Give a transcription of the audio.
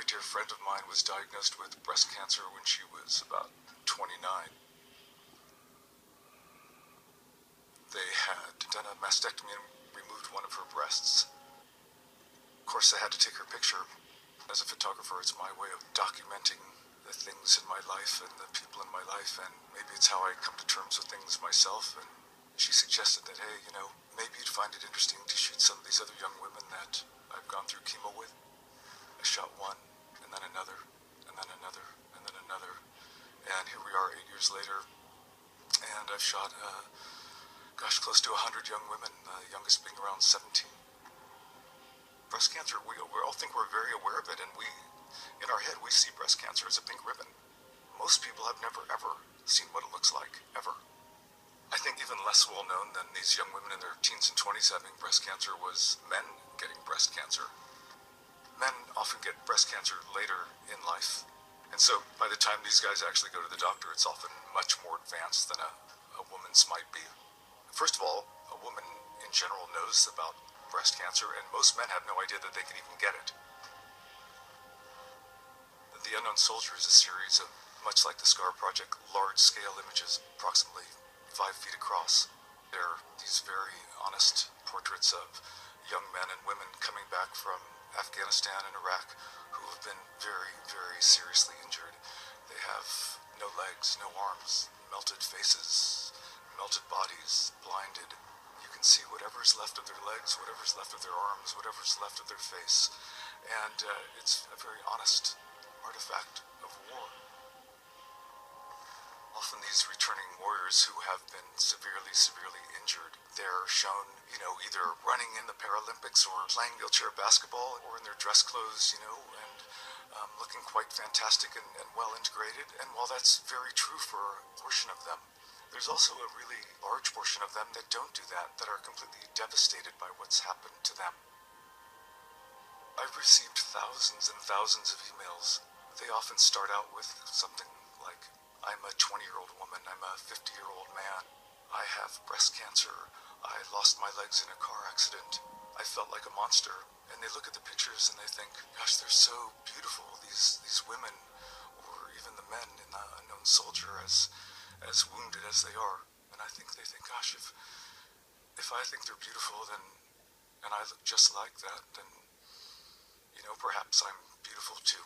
dear friend of mine was diagnosed with breast cancer when she was about 29. They had done a mastectomy and removed one of her breasts. Of course, I had to take her picture. As a photographer, it's my way of documenting the things in my life and the people in my life, and maybe it's how I come to terms with things myself. And she suggested that, hey, maybe you'd find it interesting to shoot some of these other young women that I've gone through chemo with. I shot one, and then another, and then another, and then another. And here we are 8 years later, and I've shot, close to 100 young women, the youngest being around 17. Breast cancer, we all think we're very aware of it, and in our head, we see breast cancer as a pink ribbon. Most people have never, ever seen what it looks like, ever. I think even less well known than these young women in their teens and 20s having breast cancer was men getting breast cancer. Men often get breast cancer later in life, and so by the time these guys actually go to the doctor, it's often much more advanced than a woman's might be. First of all, a woman in general knows about breast cancer, and most men have no idea that they can even get it. The Unknown Soldier is a series of, much like the Scar Project, large-scale images, approximately 5 feet across. They're these very honest portraits of young men and women coming back from Afghanistan and Iraq who have been very, very seriously injured. They have no legs, no arms, melted faces, melted bodies, blinded. You can see whatever's left of their legs, whatever's left of their arms, whatever's left of their face. And it's a very honest artifact of war. Often these returning warriors who have been severely, severely injured, they're shown, either running in the Paralympics or playing wheelchair basketball or in their dress clothes, and looking quite fantastic and well integrated. And while that's very true for a portion of them, there's also a really large portion of them that don't do that are completely devastated by what's happened to them. I've received thousands and thousands of emails. They often start out with something like, I'm a 20-year-old woman, I'm a 50-year-old man, I have breast cancer, I lost my legs in a car accident, I felt like a monster. And they look at the pictures and they think, gosh, they're so beautiful, these women, or even the men in the Unknown Soldier, as wounded as they are. And I think they think, gosh, if I think they're beautiful, then, and I look just like that, then, perhaps I'm beautiful too.